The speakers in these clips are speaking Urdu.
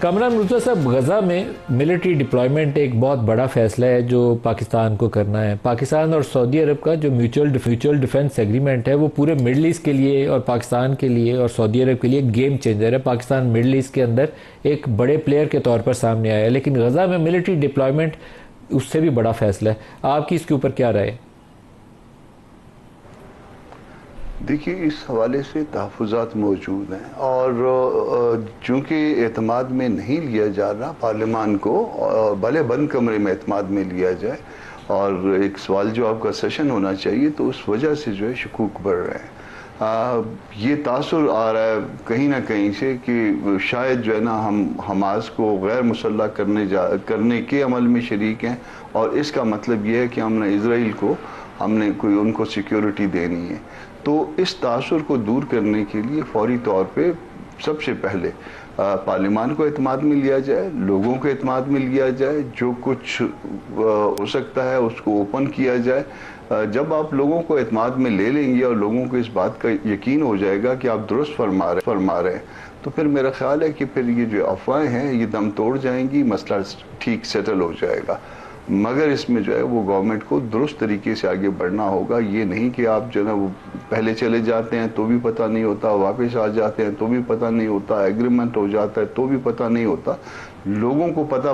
کامران مرتضیٰ صاحب، غزہ میں ملٹری ڈپلائمنٹ ایک بہت بڑا فیصلہ ہے جو پاکستان کو کرنا ہے. پاکستان اور سعودی عرب کا جو میوچل ڈیفنس ایگریمنٹ ہے وہ پورے مڈل ایسٹ کے لیے اور پاکستان کے لیے اور سعودی عرب کے لیے گیم چینجر ہے. پاکستان مڈل ایسٹ کے اندر ایک بڑے پلیئر کے طور پر سامنے آیا ہے، لیکن غزہ میں ملٹری ڈپلائمنٹ اس سے بھی بڑا فیصلہ ہے. آپ کی اس کے اوپر کیا رائے؟ دیکھیے، اس حوالے سے تحفظات موجود ہیں، اور چونکہ اعتماد میں نہیں لیا جا رہا پارلیمان کو، بھلے بند کمرے میں اعتماد میں لیا جائے، اور ایک سوال جواب کا سیشن ہونا چاہیے، تو اس وجہ سے جو ہے شکوک بڑھ رہے ہیں. یہ تاثر آ رہا ہے کہیں نہ کہیں سے کہ شاید جو ہے نا ہم حماس کو غیر مسلح کرنے کے عمل میں شریک ہیں، اور اس کا مطلب یہ ہے کہ ہم نے اسرائیل کو ان کو سیکیورٹی دینی ہے. تو اس تاثر کو دور کرنے کے لیے فوری طور پہ سب سے پہلے پارلیمان کو اعتماد میں لیا جائے، لوگوں کو اعتماد میں لیا جائے، جو کچھ ہو سکتا ہے اس کو اوپن کیا جائے. جب آپ لوگوں کو اعتماد میں لے لیں گے اور لوگوں کو اس بات کا یقین ہو جائے گا کہ آپ درست فرما رہے ہیں، تو پھر میرا خیال ہے کہ پھر یہ جو افواہیں ہیں یہ دم توڑ جائیں گی، مسئلہ ٹھیک سیٹل ہو جائے گا. مگر اس میں جو ہے وہ گورنمنٹ کو درست طریقے سے آگے بڑھنا ہوگا. یہ نہیں کہ آپ جو ہے نا وہ پہلے چلے جاتے ہیں تو بھی پتہ نہیں ہوتا، واپس آ جاتے ہیں تو بھی پتہ نہیں ہوتا، ایگریمنٹ ہو جاتا ہے تو بھی پتہ نہیں ہوتا. لوگوں کو پتہ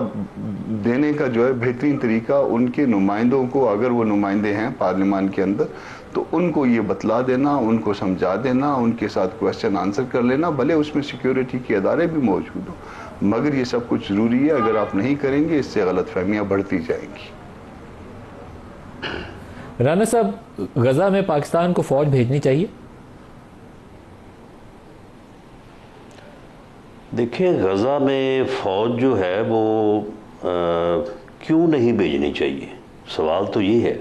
دینے کا جو ہے بہترین طریقہ ان کے نمائندوں کو، اگر وہ نمائندے ہیں پارلیمان کے اندر، تو ان کو یہ بتلا دینا، ان کو سمجھا دینا، ان کے ساتھ کویسچن آنسر کر لینا، بھلے اس میں سیکیورٹی کے ادارے بھی موجود ہوں، مگر یہ سب کچھ ضروری ہے. اگر آپ نہیں کریں گے اس سے غلط فہمیاں بڑھتی جائیں گی. رانا صاحب، غزہ میں پاکستان کو فوج بھیجنی چاہیے؟ دیکھیں، غزہ میں فوج جو ہے وہ کیوں نہیں بھیجنی چاہیے، سوال تو یہ ہے.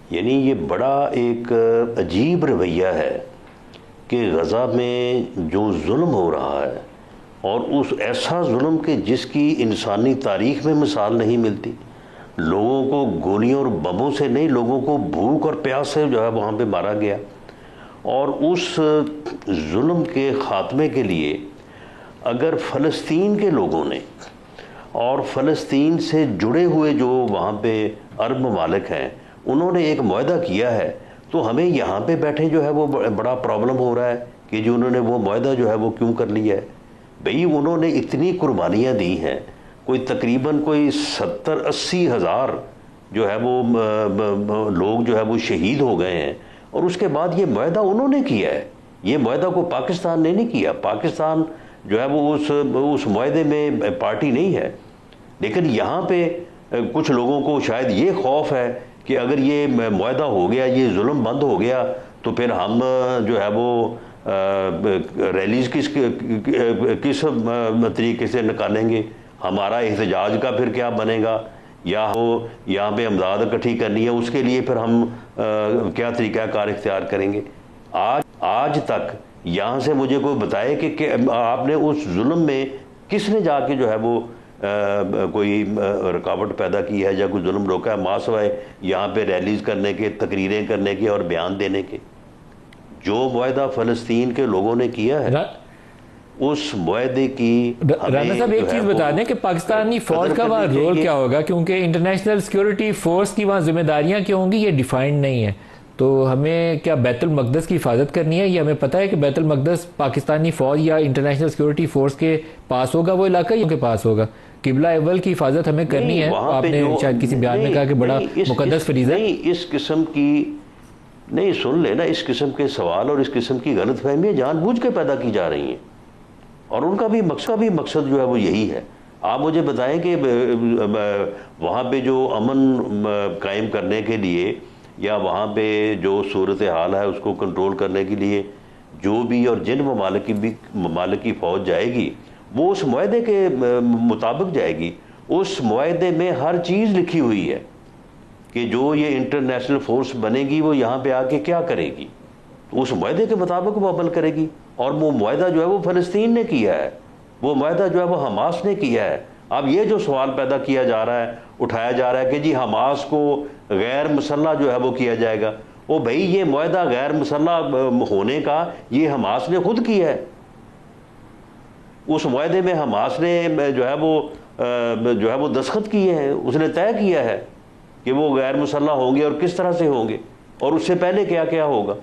یعنی یہ بڑا ایک عجیب رویہ ہے کہ غزہ میں جو ظلم ہو رہا ہے، اور اس ایسا ظلم کہ جس کی انسانی تاریخ میں مثال نہیں ملتی. لوگوں کو گولیوں اور بموں سے نہیں، لوگوں کو بھوک اور پیاس سے جو ہے وہاں پہ مارا گیا. اور اس ظلم کے خاتمے کے لیے اگر فلسطین کے لوگوں نے اور فلسطین سے جڑے ہوئے جو وہاں پہ عرب ممالک ہیں انہوں نے ایک معاہدہ کیا ہے، تو ہمیں یہاں پہ بیٹھے جو ہے وہ بڑا پرابلم ہو رہا ہے کہ جو انہوں نے وہ معاہدہ جو ہے وہ کیوں کر لیا ہے. بھئی انہوں نے اتنی قربانیاں دی ہیں، کوئی تقریباً 70-80 ہزار جو ہے وہ لوگ جو ہے وہ شہید ہو گئے ہیں، اور اس کے بعد یہ معاہدہ انہوں نے کیا ہے. یہ معاہدہ کو پاکستان نے نہیں کیا. پاکستان جو ہے وہ اس معاہدے میں پارٹی نہیں ہے. لیکن یہاں پہ کچھ لوگوں کو شاید یہ خوف ہے کہ اگر یہ معاہدہ ہو گیا، یہ ظلم بند ہو گیا، تو پھر ہم جو ہے وہ ریلیز کس طریقے سے نکالیں گے، ہمارا احتجاج کا پھر کیا بنے گا، یا وہ یہاں پہ امداد اکٹھی کرنی ہے اس کے لیے پھر ہم کیا طریقہ کار اختیار کریں گے. آج تک یہاں سے مجھے کوئی بتائے کہ آپ نے اس ظلم میں کس نے جا کے جو ہے وہ کوئی رکاوٹ پیدا کی ہے یا کوئی ظلم روکا ہے، ماں سوائے یہاں پہ ریلیز کرنے کے، تقریریں کرنے کے اور بیان دینے کے. جو معاہدہ فلسطین کے لوگوں نے کیا ہے اس معاہدے کی رانا صاحب ایک چیز بتا دیں کہ پاکستانی فوج کا وہاں رول کیا ہوگا، کیونکہ انٹرنیشنل سیکیورٹی فورس کی وہاں ذمہ داریاں کیا ہوں گی یہ ڈیفائنڈ نہیں ہے. تو ہمیں کیا بیت المقدس کی حفاظت کرنی ہے؟ یہ ہمیں پتہ ہے کہ بیت المقدس پاکستانی فوج یا انٹرنیشنل سیکیورٹی فورس کے پاس ہوگا وہ علاقہ یا ان کے پاس ہوگا؟ قبلہ اول کی حفاظت ہمیں کرنی ہے. آپ نے شاید کسی بیان میں کہا کہ بڑا مقدس فریضہ ہے. اس قسم کی نہیں، سن لینا، اس قسم کے سوال اور اس قسم کی غلط فہمیاں جان بوجھ کے پیدا کی جا رہی ہیں، اور ان کا بھی مقصد جو ہے وہ یہی ہے. آپ مجھے بتائیں کہ وہاں پہ جو امن قائم کرنے کے لیے یا وہاں پہ جو صورتحال ہے اس کو کنٹرول کرنے کے لیے جو بھی اور جن ممالک کی فوج جائے گی وہ اس معاہدے کے مطابق جائے گی. اس معاہدے میں ہر چیز لکھی ہوئی ہے کہ جو یہ انٹرنیشنل فورس بنے گی وہ یہاں پہ آ کے کیا کرے گی، اس معاہدے کے مطابق وہ عمل کرے گی. اور وہ معاہدہ جو ہے وہ فلسطین نے کیا ہے، وہ معاہدہ جو ہے وہ حماس نے کیا ہے. اب یہ جو سوال پیدا کیا جا رہا ہے، اٹھایا جا رہا ہے کہ جی حماس کو غیر مسلح جو ہے وہ کیا جائے گا، وہ بھائی یہ معاہدہ غیر مسلح ہونے کا یہ حماس نے خود کیا ہے. اس معاہدے میں حماس نے جو ہے وہ دستخط کیے ہیں، اس نے طے کیا ہے کہ وہ غیر مسلح ہوں گے اور کس طرح سے ہوں گے اور اس سے پہلے کیا کیا ہوگا.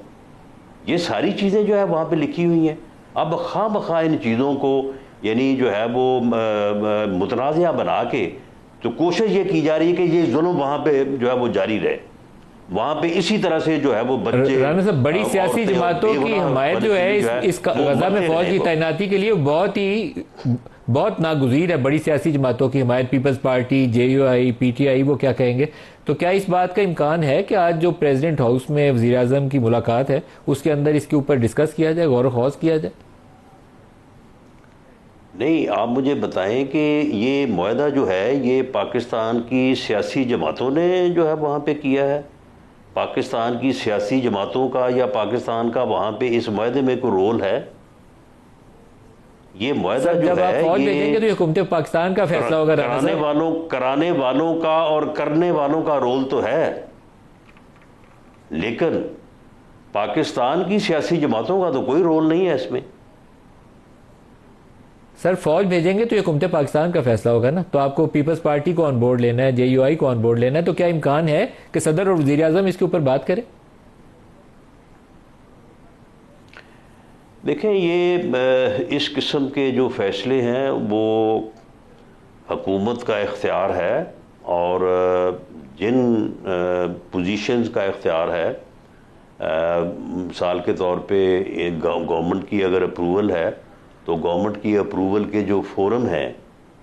یہ ساری چیزیں جو ہے وہاں پہ لکھی ہوئی ہیں. اب خواہ مخواہ ان چیزوں کو یعنی جو ہے وہ متنازعہ بنا کے تو کوشش یہ کی جا رہی ہے کہ یہ ظلم وہاں پہ جو ہے وہ جاری رہے، وہاں پہ اسی طرح سے جو ہے وہ بچے. رانا صاحب، بڑی سیاسی جماعتوں کی حمایت جو ہے اس غزہ میں فوج کی تعیناتی کے لیے بہت ناگزیر ہے. بڑی سیاسی جماعتوں کی حمایت، پیپلز پارٹی، JUI، PTI، وہ کیا کہیں گے. تو کیا اس بات کا امکان ہے کہ آج جو پریزیڈنٹ ہاؤس میں وزیر اعظم کی ملاقات ہے اس کے اندر اس کے اوپر ڈسکس کیا جائے، غور و خوض کیا جائے؟ نہیں، آپ مجھے بتائیں کہ یہ معاہدہ جو ہے یہ پاکستان کی سیاسی جماعتوں نے جو ہے وہاں پہ کیا ہے؟ پاکستان کی سیاسی جماعتوں کا یا پاکستان کا وہاں پہ اس معاہدے میں کوئی رول ہے؟ یہ معاہدہ جو جب آپ ہے فوج بھیجیں گے تو یہ حکومت پاکستان کا فیصلہ ہوگا. کرانے والوں کا اور کرنے والوں کا رول تو ہے، لیکن پاکستان کی سیاسی جماعتوں کا تو کوئی رول نہیں ہے اس میں. سر فوج بھیجیں گے تو یہ حکومت پاکستان کا فیصلہ ہوگا نا. تو آپ کو پیپلز پارٹی کو آن بورڈ لینا ہے، JUI کو آن بورڈ لینا ہے، تو کیا امکان ہے کہ صدر اور وزیر اعظم اس کے اوپر بات کریں؟ دیکھیں، یہ اس قسم کے جو فیصلے ہیں وہ حکومت کا اختیار ہے، اور جن پوزیشنز کا اختیار ہے، مثال کے طور پہ گورنمنٹ کی اگر اپروول ہے تو گورنمنٹ کی اپروول کے جو فورم ہیں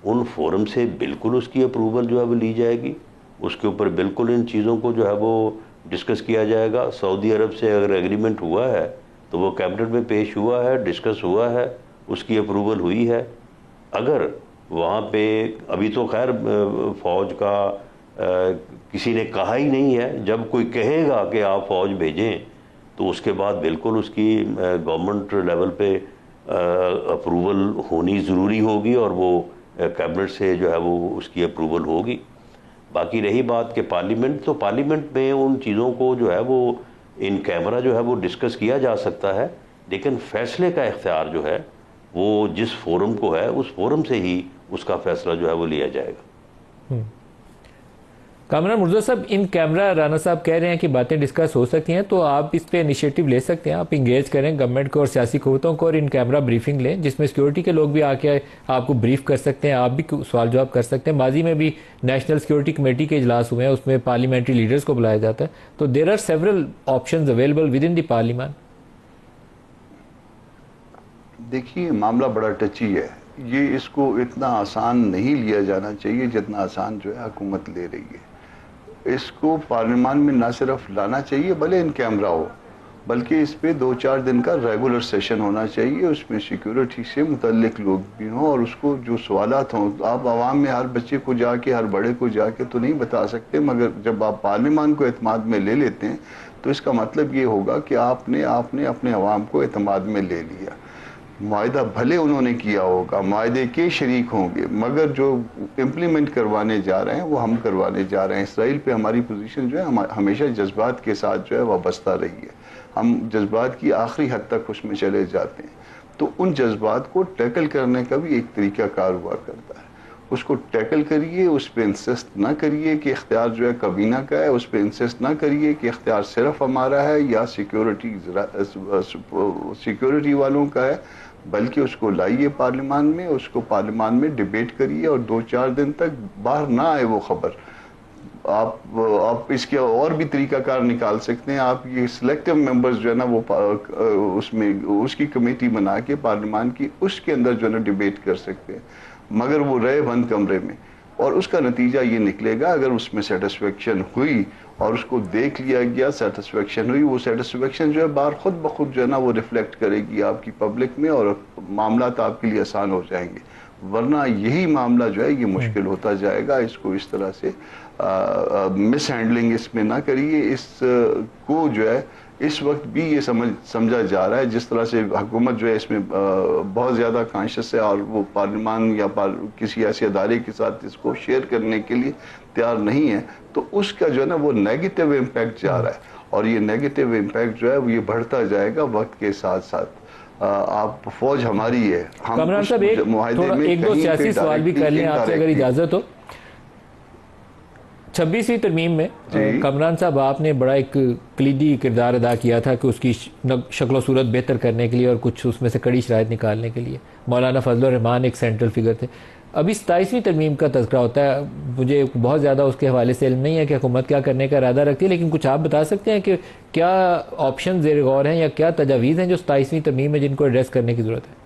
ان فورم سے بالکل اس کی اپروول جو ہے وہ لی جائے گی، اس کے اوپر بالکل ان چیزوں کو جو ہے وہ ڈسکس کیا جائے گا. سعودی عرب سے اگر ایگریمنٹ ہوا ہے تو وہ کیبنٹ میں پیش ہوا ہے، ڈسکس ہوا ہے، اس کی اپروول ہوئی ہے. اگر وہاں پہ ابھی تو خیر فوج کا کسی نے کہا ہی نہیں ہے، جب کوئی کہے گا کہ آپ فوج بھیجیں تو اس کے بعد بالکل اس کی گورنمنٹ لیول پہ اپروول ہونی ضروری ہوگی اور وہ کیبنٹ سے جو ہے وہ اس کی اپروول ہوگی. باقی رہی بات کہ پارلیمنٹ، تو پارلیمنٹ میں ان چیزوں کو جو ہے وہ ان کیمرہ جو ہے وہ ڈسکس کیا جا سکتا ہے، لیکن فیصلے کا اختیار جو ہے وہ جس فورم کو ہے اس فورم سے ہی اس کا فیصلہ جو ہے وہ لیا جائے گا. کامران مرزا صاحب، ان کیمرہ رانا صاحب کہہ رہے ہیں کہ باتیں ڈسکس ہو سکتی ہیں، تو آپ اس پہ انیشیٹو لے سکتے ہیں، آپ انگیج کریں گورنمنٹ کو اور سیاسی قوتوں کو، اور ان کیمرہ بریفنگ لیں جس میں سیکیورٹی کے لوگ بھی آ کے آپ کو بریف کر سکتے ہیں، آپ بھی سوال جواب کر سکتے ہیں. ماضی میں بھی نیشنل سیکیورٹی کمیٹی کے اجلاس ہوئے ہیں، اس میں پارلیمنٹری لیڈرز کو بلایا جاتا ہے. تو there are several options available within the parliament. دیکھیے، معاملہ بڑا ٹچی ہے، یہ اس کو اتنا آسان نہیں لیا جانا چاہیے جتنا آسان جو ہے حکومت لے رہی ہے. اس کو پارلیمان میں نہ صرف لانا چاہیے بھلے ان کیمرہ ہو، بلکہ اس پہ 2-4 دن کا ریگولر سیشن ہونا چاہیے. اس میں سیکیورٹی سے متعلق لوگ بھی ہوں اور اس کو جو سوالات ہوں، آپ عوام میں ہر بچے کو جا کے ہر بڑے کو جا کے تو نہیں بتا سکتے، مگر جب آپ پارلیمان کو اعتماد میں لے لیتے ہیں تو اس کا مطلب یہ ہوگا کہ آپ نے اپنے عوام کو اعتماد میں لے لیا. معاہدہ بھلے انہوں نے کیا ہوگا، معاہدے کے شریک ہوں گے، مگر جو امپلیمنٹ کروانے جا رہے ہیں وہ ہم کروانے جا رہے ہیں. اسرائیل پہ ہماری پوزیشن جو ہے ہمیشہ جذبات کے ساتھ جو ہے وابستہ رہی ہے. ہم جذبات کی آخری حد تک اس میں چلے جاتے ہیں. تو ان جذبات کو ٹیکل کرنے کا بھی ایک طریقہ کار ہوا کرتا ہے. اس کو ٹیکل کریے، اس پہ انسسٹ نہ کریے کہ اختیار جو ہے کابینہ کا ہے، اس پہ انسسٹ نہ کریے کہ اختیار صرف ہمارا ہے یا سیکیورٹی والوں کا ہے، بلکہ اس کو لائیے پارلیمان میں، اس کو پارلیمان میں ڈیبیٹ کریے اور 2-4 دن تک باہر نہ آئے وہ خبر. آپ اس کے اور بھی طریقہ کار نکال سکتے ہیں. آپ یہ سلیکٹیو ممبرز جو ہے نا وہ اس میں اس کی کمیٹی بنا کے پارلیمان کی اس کے اندر جو ہے نا ڈیبیٹ کر سکتے ہیں، مگر وہ رہے بند کمرے میں. اور اس کا نتیجہ یہ نکلے گا، اگر اس میں سیٹسفیکشن ہوئی اور اس کو دیکھ لیا گیا، سیٹسفیکشن ہوئی، وہ سیٹسفیکشن جو ہے باہر خود بخود جو ہے نا وہ ریفلیکٹ کرے گی آپ کی پبلک میں اور معاملات آپ کے لیے آسان ہو جائیں گے. ورنہ یہی معاملہ جو ہے یہ مشکل ہوتا جائے گا. اس کو اس طرح سے مس ہینڈلنگ اس میں نہ کریے. اس کو جو ہے اس وقت بھی یہ سمجھا جا رہا ہے جس طرح سے حکومت جو ہے اس میں بہت زیادہ کانشیس ہے اور وہ پارلیمان یا کسی ایسے ادارے کے ساتھ اس کو شیئر کرنے کے لیے تیار نہیں ہے، تو اس کا جو ہے نا وہ نیگیٹو امپیکٹ جا رہا ہے. اور یہ نیگیٹو امپیکٹ جو ہے وہ یہ بڑھتا جائے گا وقت کے ساتھ ساتھ. آپ فوج ہماری ہے. ہم کامران صاحب ایک دو سیاسی سوال بھی کر لیں آپ سے اگر اجازت ہو. 26ویں ترمیم میں کامران صاحب آپ نے بڑا ایک کلیدی کردار ادا کیا تھا کہ اس کی شکل و صورت بہتر کرنے کے لیے اور کچھ اس میں سے کڑی شرائط نکالنے کے لیے. مولانا فضل الرحمان ایک سینٹرل فگر تھے. ابھی 27ویں ترمیم کا تذکرہ ہوتا ہے. مجھے بہت زیادہ اس کے حوالے سے علم نہیں ہے کہ حکومت کیا کرنے کا ارادہ رکھتی ہے, لیکن کچھ آپ بتا سکتے ہیں کہ کیا آپشن زیر غور ہیں یا کیا تجاویز ہیں جو 27ویں ترمیم میں جن کو ایڈریس کرنے کی ضرورت ہے؟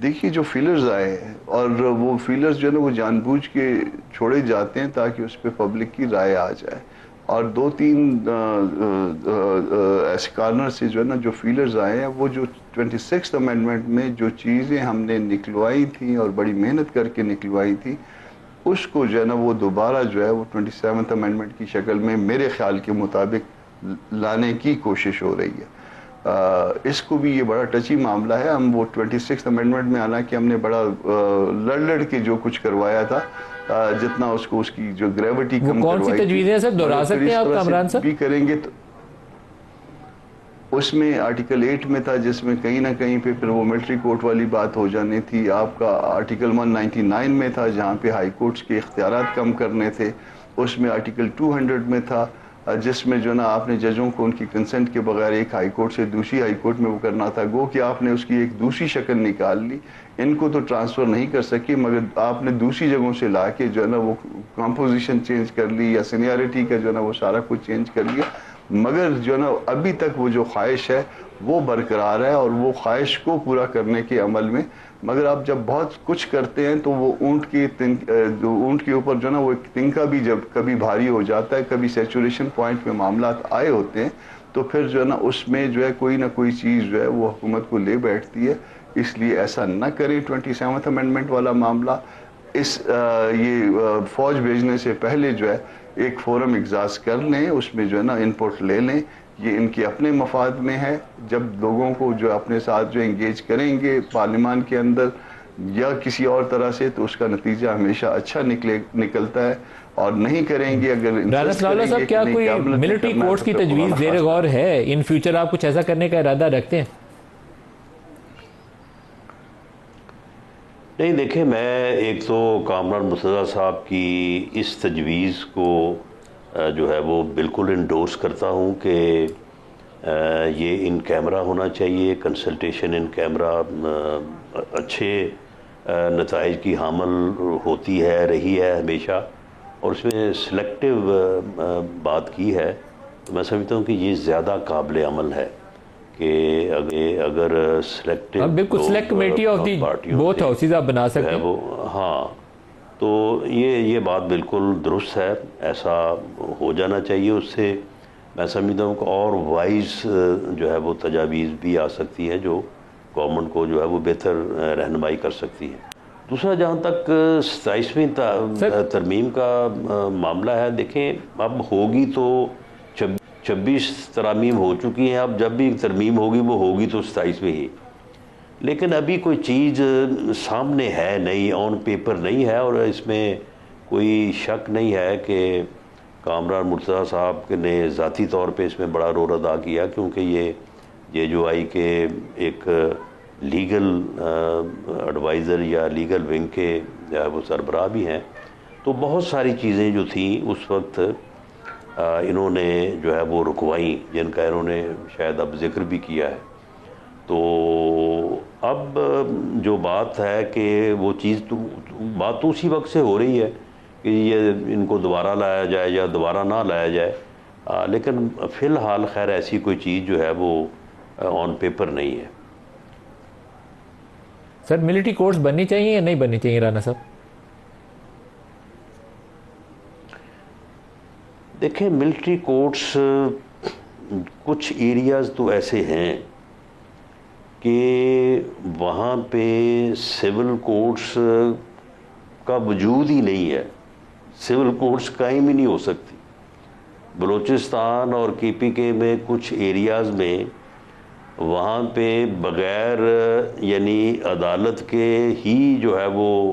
دیکھیے جو فیلرز آئے ہیں اور وہ فیلرز جو ہے نا وہ جان بوجھ کے چھوڑے جاتے ہیں تاکہ اس پہ پبلک کی رائے آ جائے, اور 2-3 ایسے کارنر سے جو ہے نا جو فیلرز آئے ہیں وہ جو 26th امینڈمنٹ میں جو چیزیں ہم نے نکلوائی تھیں اور بڑی محنت کر کے نکلوائی تھی اس کو جو ہے نا وہ دوبارہ جو ہے وہ 27th امینڈمنٹ کی شکل میں میرے خیال کے مطابق لانے کی کوشش ہو رہی ہے. اس کو بھی یہ بڑا ٹچی معاملہ ہے. ہم وہ 26th امینڈمنٹ میں آنا کہ ہم نے بڑا لڑ کے جو کچھ کروایا تھا جتنا اس کو اس کی جو گریوٹی کم کروائی کون سی تجویزیں سر دہرا سکتے ہیں آپ کامران صاحب؟ بھی کریں گے تو اس میں آرٹیکل 8 میں تھا جس میں کہیں نہ کہیں پہ پھر وہ ملٹری کورٹ والی بات ہو جانی تھی. آپ کا آرٹیکل 199 میں تھا جہاں پہ ہائی کورٹس کے اختیارات کم کرنے تھے. اس میں آرٹیکل 200 میں تھا جس میں جو نا آپ نے ججوں کو ان کی کنسنٹ کے بغیر ایک ہائی کورٹ سے دوسری ہائی کورٹ میں وہ کرنا تھا. گو کہ آپ نے اس کی ایک دوسری شکل نکال لی. ان کو تو ٹرانسفر نہیں کر سکی مگر آپ نے دوسری جگہوں سے لا کے جو ہے نا وہ کمپوزیشن چینج کر لی یا سینیارٹی کا جو ہے نا وہ سارا کچھ چینج کر لیا. مگر جو ہے نا ابھی تک وہ جو خواہش ہے وہ برقرار ہے اور وہ خواہش کو پورا کرنے کے عمل میں. مگر آپ جب بہت کچھ کرتے ہیں تو وہ اونٹ کے اوپر جو ہے نا وہ ایک تنکا بھی جب کبھی بھاری ہو جاتا ہے, کبھی سیچوریشن پوائنٹ میں معاملات آئے ہوتے ہیں تو پھر جو ہے نا اس میں جو ہے کوئی نہ کوئی چیز جو ہے وہ حکومت کو لے بیٹھتی ہے. اس لیے ایسا نہ کریں. 27th امینڈمنٹ والا معاملہ یہ فوج بھیجنے سے پہلے جو ہے ایک فورم اجلاس کر لیں, اس میں جو ہے نا ان پٹ لے لیں. یہ ان کے اپنے مفاد میں ہے. جب لوگوں کو جو اپنے ساتھ جو انگیج کریں گے پارلیمان کے اندر یا کسی اور طرح سے تو اس کا نتیجہ ہمیشہ اچھا نکلتا ہے, اور نہیں کریں گے اگر رانا صلاح صاحب کیا کوئی ملٹری کورٹس کی تجویز زیر غور ہے؟ ان فیوچر آپ کچھ ایسا کرنے کا ارادہ رکھتے ہیں؟ نہیں دیکھیں, میں ایک تو کامران مرتضیٰ صاحب کی اس تجویز کو جو ہے وہ بالکل انڈورس کرتا ہوں کہ یہ ان کیمرہ ہونا چاہیے. کنسلٹیشن ان کیمرہ اچھے نتائج کی حامل ہوتی ہے, رہی ہے ہمیشہ, اور اس میں سلیکٹیو بات کی ہے. تو میں سمجھتا ہوں کہ یہ زیادہ قابل عمل ہے کہ اگر سلیکٹیو بالکل select committee of the both houses آپ بنا سکتے ہیں. ہاں, تو یہ بات بالکل درست ہے. ایسا ہو جانا چاہیے. اس سے میں سمجھتا ہوں کہ اور وائز جو ہے وہ تجاویز بھی آ سکتی ہیں جو گورنمنٹ کو جو ہے وہ بہتر رہنمائی کر سکتی ہے. دوسرا جہاں تک 27ویں ترمیم کا معاملہ ہے, دیکھیں اب ہوگی تو 26 ترامیم ہو چکی ہیں. اب جب بھی ترمیم ہوگی وہ ہوگی تو 27ویں ہی, لیکن ابھی کوئی چیز سامنے ہے نہیں, آن پیپر نہیں ہے, اور اس میں کوئی شک نہیں ہے کہ کامران مرتضیٰ صاحب نے ذاتی طور پہ اس میں بڑا رول ادا کیا, کیونکہ یہ JJOI کے ایک لیگل ایڈوائزر یا لیگل ونگ کے وہ سربراہ بھی ہیں. تو بہت ساری چیزیں جو تھیں اس وقت انہوں نے جو ہے وہ رکوائیں, جن کا انہوں نے شاید اب ذکر بھی کیا ہے. تو اب جو بات ہے کہ وہ چیز بات تو اسی وقت سے ہو رہی ہے کہ یہ ان کو دوبارہ لایا جائے یا دوبارہ نہ لایا جائے, لیکن فی الحال خیر ایسی کوئی چیز جو ہے وہ آن پیپر نہیں ہے. سر ملٹری کورٹس بننی چاہیے یا نہیں بننی چاہیے رانا صاحب؟ دیکھیں ملٹری کورٹس کچھ ایریاز تو ایسے ہیں کہ وہاں پہ سول کورٹس کا وجود ہی نہیں ہے. سول کورٹس قائم ہی نہیں ہو سکتی. بلوچستان اور KPK میں کچھ ایریاز میں وہاں پہ بغیر یعنی عدالت کے ہی جو ہے وہ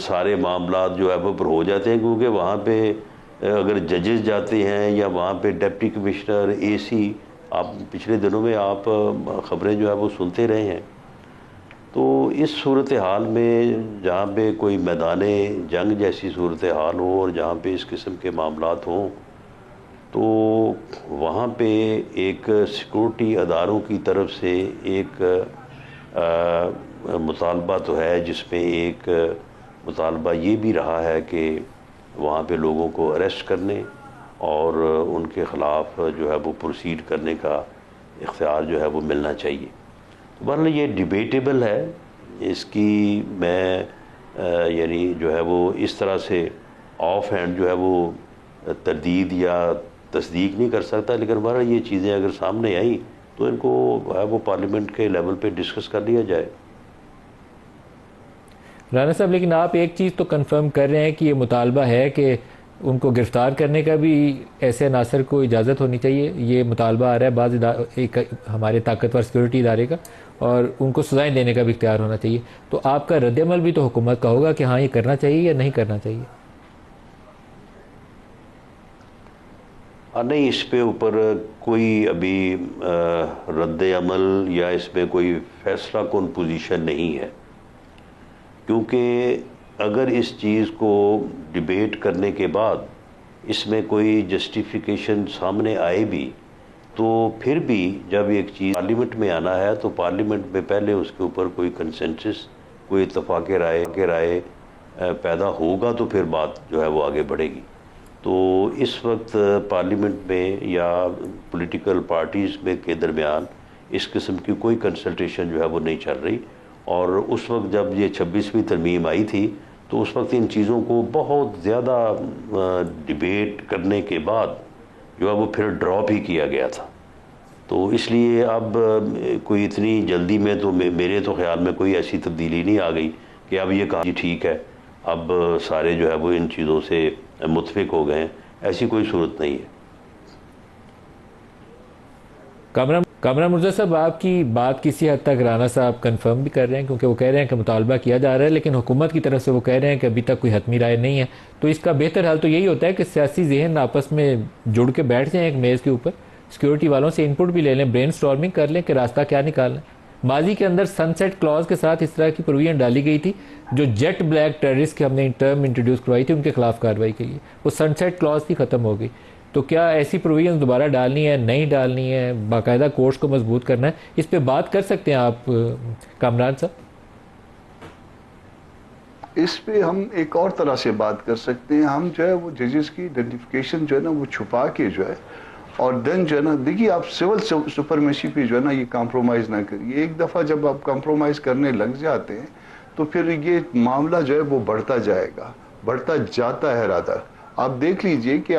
سارے معاملات جو ہے وہ پر ہو جاتے ہیں, کیونکہ وہاں پہ اگر ججز جاتے ہیں یا وہاں پہ ڈپٹی کمشنر AC آپ پچھلے دنوں میں آپ خبریں جو ہے وہ سنتے رہے ہیں. تو اس صورتحال میں جہاں پہ کوئی میدان جنگ جیسی صورتحال ہو اور جہاں پہ اس قسم کے معاملات ہوں تو وہاں پہ ایک سیکورٹی اداروں کی طرف سے ایک مطالبہ تو ہے، جس میں ایک مطالبہ یہ بھی رہا ہے کہ وہاں پہ لوگوں کو اریسٹ کرنے اور ان کے خلاف جو ہے وہ پروسیڈ کرنے کا اختیار جو ہے وہ ملنا چاہیے. بہرحال یہ ڈیبیٹیبل ہے، اس کی میں یعنی جو ہے وہ اس طرح سے آف ہینڈ جو ہے وہ تردید یا تصدیق نہیں کر سکتا، لیکن بہرحال یہ چیزیں اگر سامنے آئیں تو ان کو وہ پارلیمنٹ کے لیول پہ ڈسکس کر لیا جائے. رانا صاحب، لیکن آپ ایک چیز تو کنفرم کر رہے ہیں کہ یہ مطالبہ ہے کہ ان کو گرفتار کرنے کا بھی ایسے عناصر کو اجازت ہونی چاہیے. یہ مطالبہ آ رہا ہے بعض ایک ہمارے طاقتور سیکورٹی ادارے کا، اور ان کو سزائیں دینے کا بھی اختیار ہونا چاہیے. تو آپ کا رد عمل بھی تو حکومت کا ہوگا کہ ہاں یہ کرنا چاہیے یا نہیں کرنا چاہیے. نہیں، اس پہ اوپر کوئی ابھی رد عمل یا اس پہ کوئی فیصلہ کن پوزیشن نہیں ہے، کیونکہ اگر اس چیز کو ڈیبیٹ کرنے کے بعد اس میں کوئی جسٹیفیکیشن سامنے آئے بھی تو پھر بھی جب ایک چیز پارلیمنٹ میں آنا ہے تو پارلیمنٹ میں پہلے اس کے اوپر کوئی کنسنسس، کوئی اتفاق رائے پیدا ہوگا تو پھر بات جو ہے وہ آگے بڑھے گی. تو اس وقت پارلیمنٹ میں یا پولیٹیکل پارٹیز میں کے درمیان اس قسم کی کوئی کنسلٹیشن جو ہے وہ نہیں چل رہی. اور اس وقت جب یہ 26ویں ترمیم آئی تھی تو اس وقت ان چیزوں کو بہت زیادہ ڈیبیٹ کرنے کے بعد جو ہے وہ پھر ڈراپ ہی کیا گیا تھا. تو اس لیے اب کوئی اتنی جلدی میں تو میرے تو خیال میں کوئی ایسی تبدیلی نہیں آ گئی کہ اب یہ کہا جی ٹھیک ہے اب سارے جو ہے وہ ان چیزوں سے متفق ہو گئے ہیں. ایسی کوئی صورت نہیں ہے. کامران مرزا صاحب، آپ کی بات کسی حد تک رانا صاحب کنفرم بھی کر رہے ہیں، کیونکہ وہ کہہ رہے ہیں کہ مطالبہ کیا جا رہا ہے، لیکن حکومت کی طرف سے وہ کہہ رہے ہیں کہ ابھی تک کوئی حتمی رائے نہیں ہے. تو اس کا بہتر حل تو یہی ہوتا ہے کہ سیاسی ذہن آپس میں جڑ کے بیٹھ جائیں ایک میز کے اوپر، سیکورٹی والوں سے انپٹ بھی لے لیں، برین سٹارمنگ کر لیں کہ راستہ کیا نکالنا ہے. ماضی کے اندر سن سیٹ کلاز کے ساتھ اس طرح کی پروویژن ڈالی گئی تھی جو جیٹ بلیک ٹیررسٹ کے ہم نے ٹرم انٹروڈیوس کروائی تھی ان کے خلاف کارروائی کے لیے. وہ سن سیٹ کلاز تھی، ختم ہو گئی. تو کیا ایسی پروویژن دوبارہ ڈالنی ہے، نہیں ڈالنی ہے، باقاعدہ کورٹس کو مضبوط کرنا ہے؟ اس پہ بات کر سکتے ہیں آپ کامران صاحب؟ اس پہ ہم ایک اور طرح سے بات کر سکتے ہیں. ہم جو ہے وہ ججز کی آئیڈینٹیفیکیشن جو ہے نا وہ چھپا کے جو ہے، اور دین جو ہے نا دیکھیے آپ سول سپرمیسی پہ جو ہے نا یہ کمپرومائز نہ کریے. ایک دفعہ جب آپ کمپرومائز کرنے لگ جاتے ہیں تو پھر یہ معاملہ جو ہے وہ بڑھتا جائے گا، بڑھتا جاتا ہے. رادر آپ دیکھ لیجئے کہ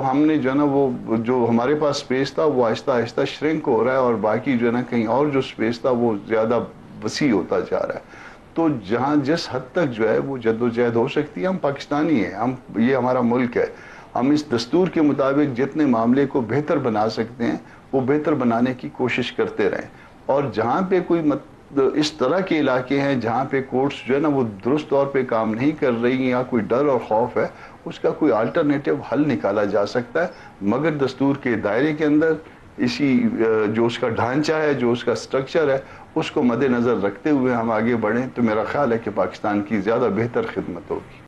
ہم نے جو ہے نا وہ جو ہمارے پاس سپیس تھا وہ آہستہ آہستہ شرنک ہو رہا ہے، اور باقی جو ہے نا کہیں اور جو سپیس تھا وہ زیادہ وسیع ہوتا جا رہا ہے. تو جہاں جس حد تک جو ہے وہ جدوجہد ہو سکتی ہے، ہم پاکستانی ہیں، یہ ہمارا ملک ہے، ہم اس دستور کے مطابق جتنے معاملے کو بہتر بنا سکتے ہیں وہ بہتر بنانے کی کوشش کرتے رہیں. اور جہاں پہ کوئی اس طرح کے علاقے ہیں جہاں پہ کورٹس جو ہے نا وہ درست طور پہ کام نہیں کر رہی یا کوئی ڈر اور خوف ہے، اس کا کوئی آلٹرنیٹیو حل نکالا جا سکتا ہے، مگر دستور کے دائرے کے اندر اسی جو اس کا ڈھانچہ ہے، جو اس کا سٹرکچر ہے، اس کو مد نظر رکھتے ہوئے ہم آگے بڑھیں تو میرا خیال ہے کہ پاکستان کی زیادہ بہتر خدمت ہوگی.